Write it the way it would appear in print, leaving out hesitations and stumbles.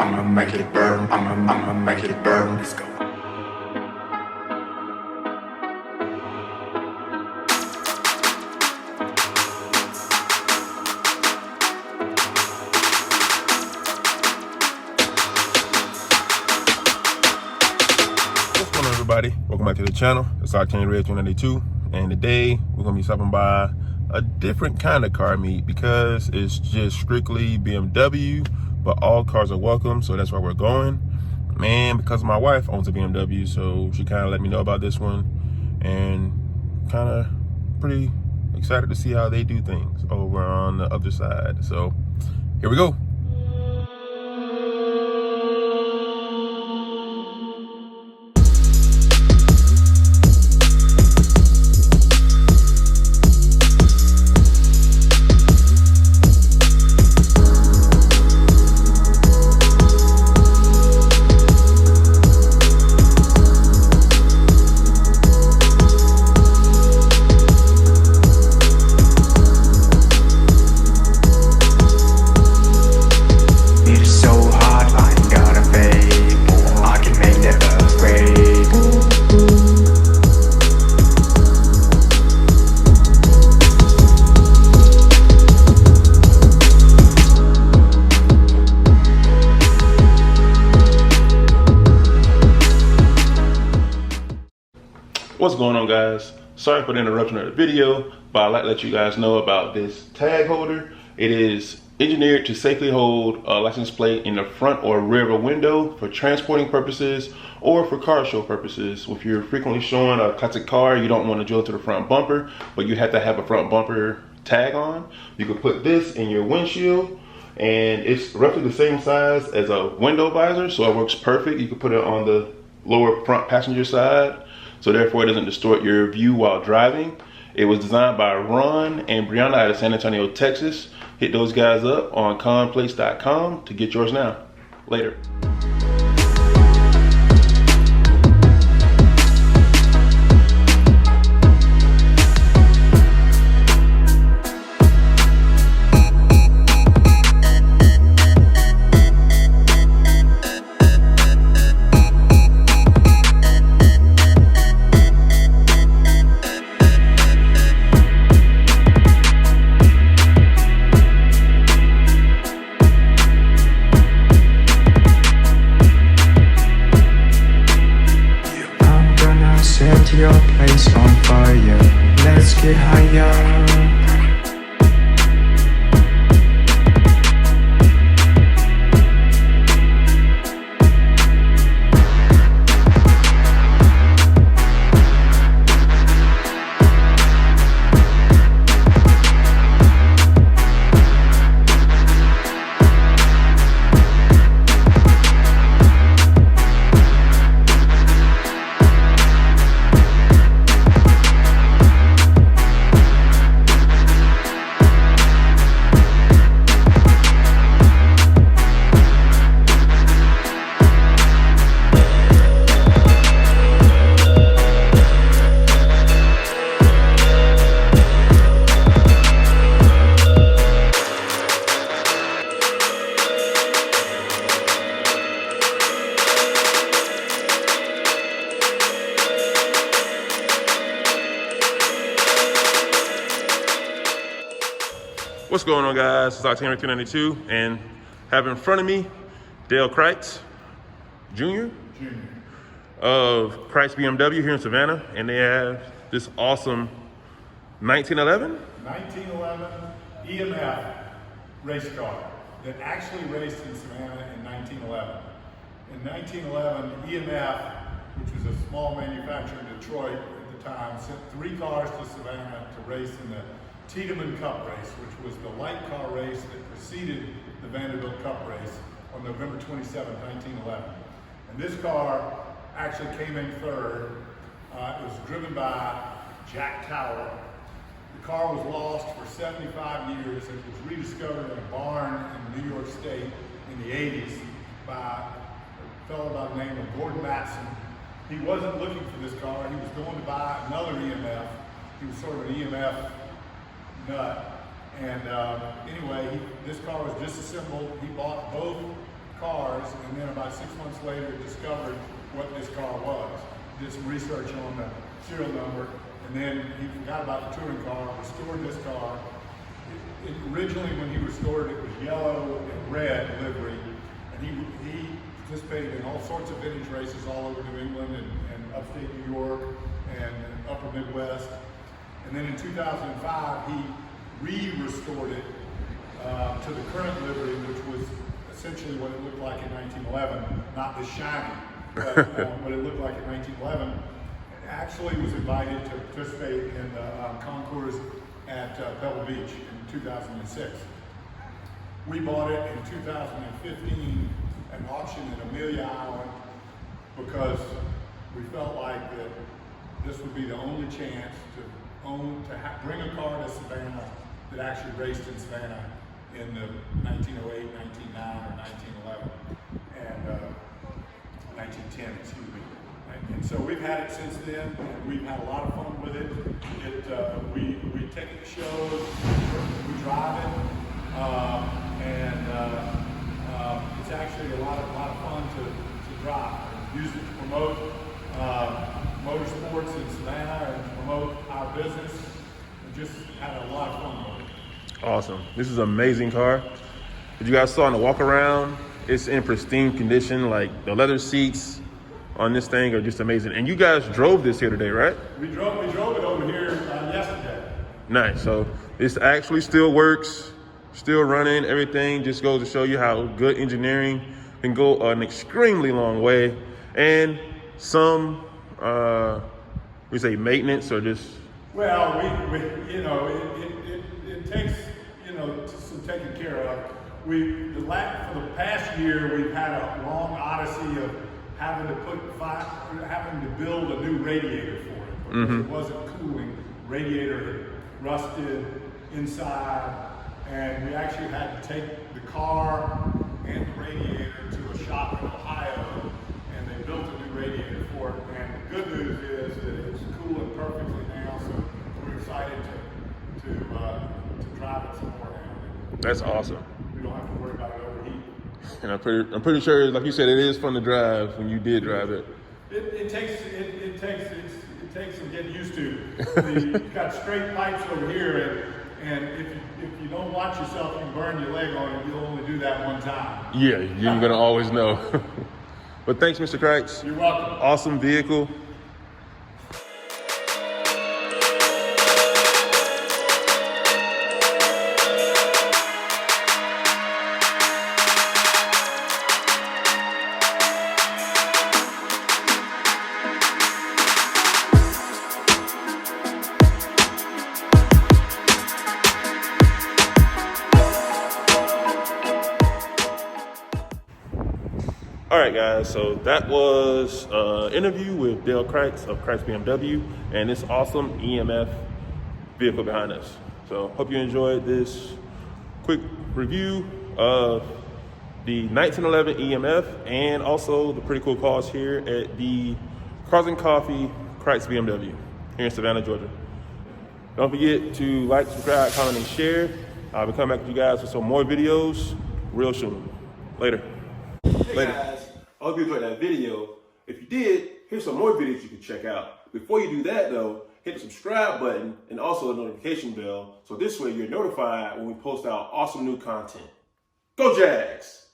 I'ma make it burn. I'ma make it burn. Let's go. Everybody, welcome back to the channel. It's Octane Red 292, and today we're gonna be stopping by a different kind of car meet because it's just strictly BMW, but all cars are welcome, so that's where we're going. Man, because my wife owns a BMW, so she kind of let me know about this one, and kind of pretty excited to see how they do things over on the other side. So here we go. What's going on, guys? Sorry for the interruption of the video, but I'd like to let you guys know about this tag holder. It is engineered to safely hold a license plate in the front or rear of a window for transporting purposes or for car show purposes. If you're frequently showing a classic car, you don't want to drill to the front bumper, but you have to have a front bumper tag on. You can put this in your windshield, and it's roughly the same size as a window visor, so it works perfect. You can put it on the lower front passenger side, so therefore it doesn't distort your view while driving. It was designed by Ron and Brianna out of San Antonio, Texas. Hit those guys up on conplace.com to get yours now. Later. Your place on fire, let's get higher. What's going on, guys? It's Octane Red 292, and have in front of me Critz Jr. of Critz BMW here in Savannah, and they have this awesome 1911 EMF race car that actually raced in Savannah in 1911. In 1911, EMF, which was a small manufacturer in Detroit at the time, sent 3 cars to Savannah to race in the Tiedemann Cup race, which was the light car race that preceded the Vanderbilt Cup race on November 27, 1911. And this car actually came in third. It was driven by Jack Tower. The car was lost for 75 years. It was rediscovered in a barn in New York State in the 80s by a fellow by the name of Gordon Matson. He wasn't looking for this car. He was going to buy another EMF. He was sort of an EMF nut. And anyway, this car was disassembled. He bought both cars, and then about 6 months later discovered what this car was. Did some research on the serial number, and then he forgot about the touring car, restored this car. Originally, when he restored it, it was yellow and red livery, and he participated in all sorts of vintage races all over New England and upstate New York and upper Midwest. And then in 2005, he re-restored it to the current livery, which was essentially what it looked like in 1911, not the shiny, but what it looked like in 1911. And actually was invited to participate in the concours at Pebble Beach in 2006. We bought it in 2015 at an auction in Amelia Island because we felt like that this would be the only chance to bring a car to Savannah that actually raced in Savannah in the 1908, 1909, or 1911, and 1910, excuse me. And so we've had it since then, and we've had a lot of fun with it. We take it to shows, we drive it, and it's actually a lot of fun to drive. Use it to promote motorsports in Savannah and promote our business. We just had a lot of fun with it. Awesome. This is an amazing car. As you guys saw in the walk around, it's in pristine condition. Like the leather seats on this thing are just amazing. And you guys drove this here today, right? We drove it over here yesterday. Nice. So this actually still works, still running. Everything just goes to show you how good engineering can go an extremely long way. And some, we say maintenance or just. Well, it takes, some taking care of. For the past year, we've had a long odyssey of having to build a new radiator for it. Because it wasn't cooling. Radiator had rusted inside, and we actually had to take the car and the radiator to a shop in Ohio, and they built a new radiator for it. And the good news is that it's cooling perfectly now, so we're excited to drive it some more now. That's awesome. We don't have to worry about it overheating. And I'm pretty sure, like you said, it is fun to drive when you did drive it. It takes some getting used to. You've got straight pipes over here, and if you don't watch yourself, you can burn your leg on it. You'll only do that one time. Yeah, you're gonna always know. But thanks, Mr. Critz. You're welcome. Awesome vehicle. All right, guys, so that was an interview with Dale Critz of Critz BMW and this awesome EMF vehicle behind us. So hope you enjoyed this quick review of the 1911 EMF and also the pretty cool cars here at the Cars Coffee Critz BMW here in Savannah, Georgia. Don't forget to like, subscribe, comment, and share. I'll be coming back with you guys with some more videos real soon. Later. Hey guys, I hope you enjoyed that video. If you did, here's some more videos you can check out. Before you do that though, hit the subscribe button and also the notification bell so this way you're notified when we post out awesome new content. Go Jags!